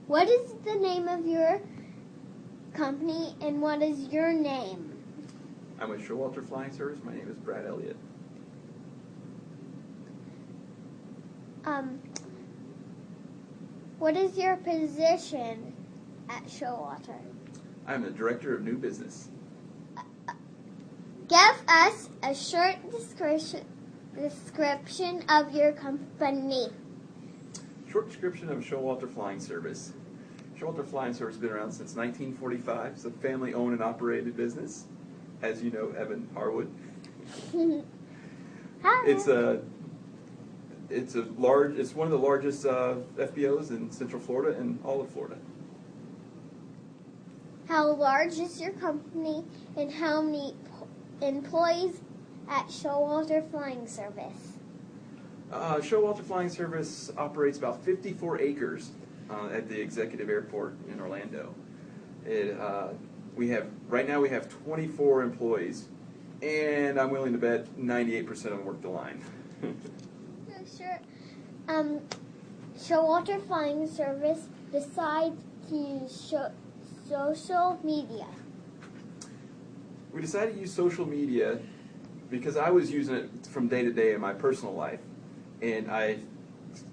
What is the name of your company and what is your name? I'm with Showalter Flying Service. My name is Brad Elliott. What is your position at Showalter? I'm the Director of New Business. Give us a short description of your company. Short description of Showalter Flying Service. Showalter Flying Service has been around since 1945. It's a family-owned and operated business, as you know, Evan Harwood. Hi. It's one of the largest FBOs in Central Florida and all of Florida. How large is your company and how many employees at Showalter Flying Service? Showalter Flying Service operates about 54 acres at the Executive Airport in Orlando. Right now we have 24 employees, and I'm willing to bet 98% of them work the line. Sure. Showalter Flying Service decides to use social media. We decided to use social media because I was using it from day to day in my personal life, and I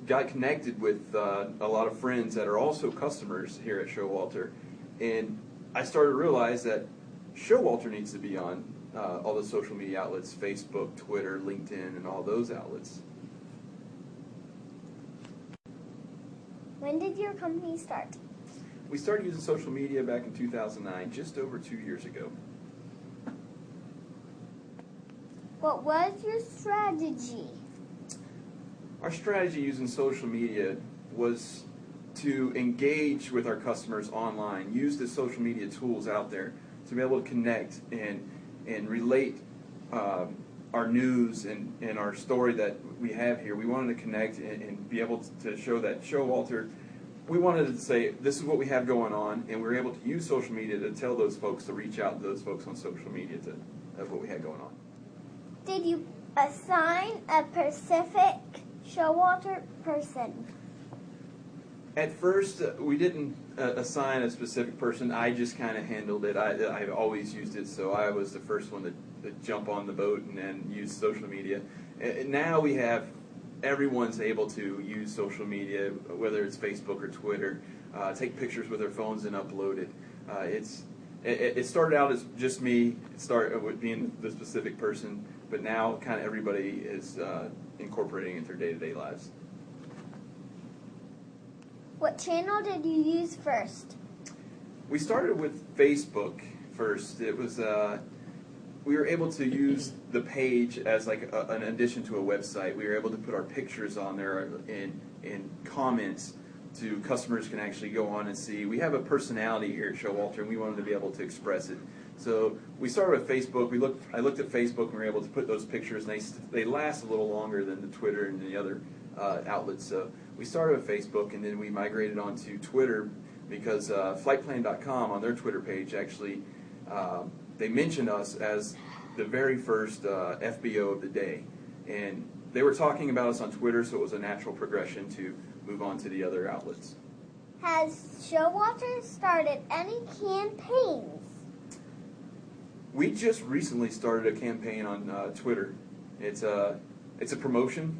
got connected with a lot of friends that are also customers here at Showalter, and I started to realize that Showalter needs to be on all the social media outlets, Facebook, Twitter, LinkedIn, and all those outlets. When did your company start? We started using social media back in 2009, just over 2 years ago. What was your strategy? Our strategy using social media was to engage with our customers online, use the social media tools out there to be able to connect and relate our news and our story that we have here. We wanted to connect and be able to show that Showalter, we wanted to say this is what we have going on, and we were able to use social media to tell those folks, to reach out to those folks on social media of what we had going on. Did you assign a specific Showalter person? At first, we didn't assign a specific person. I just kind of handled it. I've always used it, so I was the first one to jump on the boat and then use social media. And now we have everyone's able to use social media, whether it's Facebook or Twitter, take pictures with their phones and upload it. It started out as just me. It started with being the specific person, but now kind of everybody is incorporating it into their day-to-day lives. What channel did you use first? We started with Facebook first. It was we were able to use the page as like an addition to a website. We were able to put our pictures on there and comments to customers can actually go on and see. We have a personality here at Showalter, and we wanted to be able to express it. So we started with Facebook. I looked at Facebook, and we were able to put those pictures, and they last a little longer than the Twitter and the other outlets. So we started with Facebook, and then we migrated onto Twitter because flightplan.com on their Twitter page actually they mentioned us as the very first FBO of the day, and they were talking about us on Twitter, so it was a natural progression to move on to the other outlets. Has Showalter started any campaigns? We just recently started a campaign on Twitter. It's a promotion.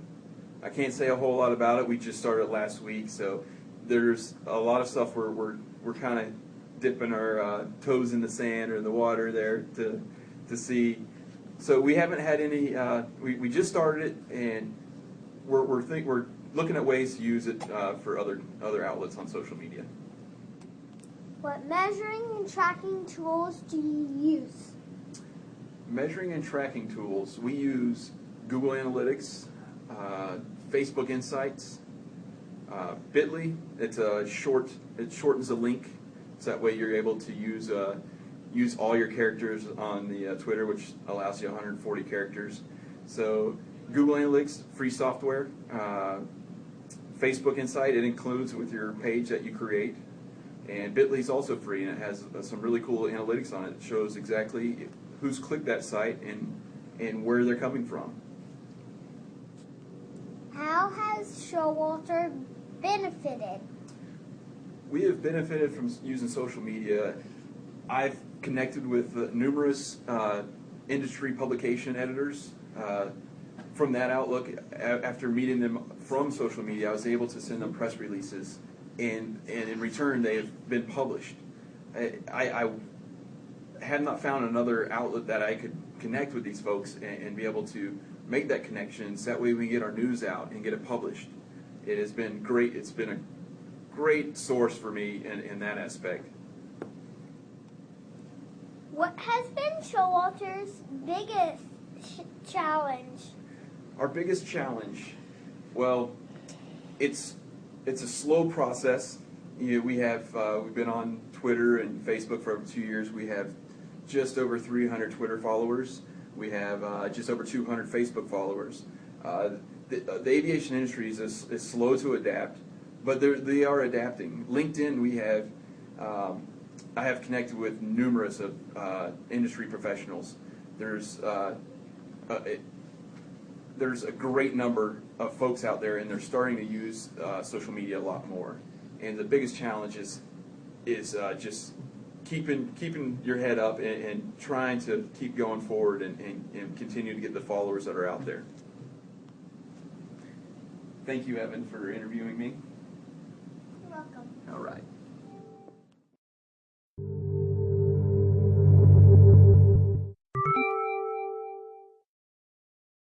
I can't say a whole lot about it. We just started last week, so there's a lot of stuff we're kind of dipping our toes in the sand or in the water there to see. So we haven't had any. We just started it, and we're looking at ways to use it for other outlets on social media. What measuring and tracking tools do you use? Measuring and tracking tools. We use Google Analytics, Facebook Insights, Bitly. It shortens a link, so that way you're able to use all your characters on the Twitter, which allows you 140 characters. So Google Analytics, free software. Facebook Insight, it includes with your page that you create. And Bitly is also free, and it has some really cool analytics on it. It shows exactly who's clicked that site and where they're coming from. How has Showalter benefited? we have benefited from using social media. I've connected with numerous industry publication editors. From that outlook, after meeting them from social media, I was able to send them press releases, and in return, they have been published. I had not found another outlet that I could connect with these folks and be able to make that connection, so that way we get our news out and get it published. It has been great. It's been a great source for me in that aspect. What has been Showalter's biggest challenge? Our biggest challenge, well, it's a slow process. We've been on Twitter and Facebook for over 2 years. We have just over 300 Twitter followers. We have just over 200 Facebook followers. The aviation industry is slow to adapt, but they are adapting. LinkedIn, I have connected with numerous of industry professionals. There's a great number of folks out there, and they're starting to use social media a lot more. And the biggest challenge is just keeping your head up and trying to keep going forward and continue to get the followers that are out there. Thank you, Evan, for interviewing me. You're welcome. All right.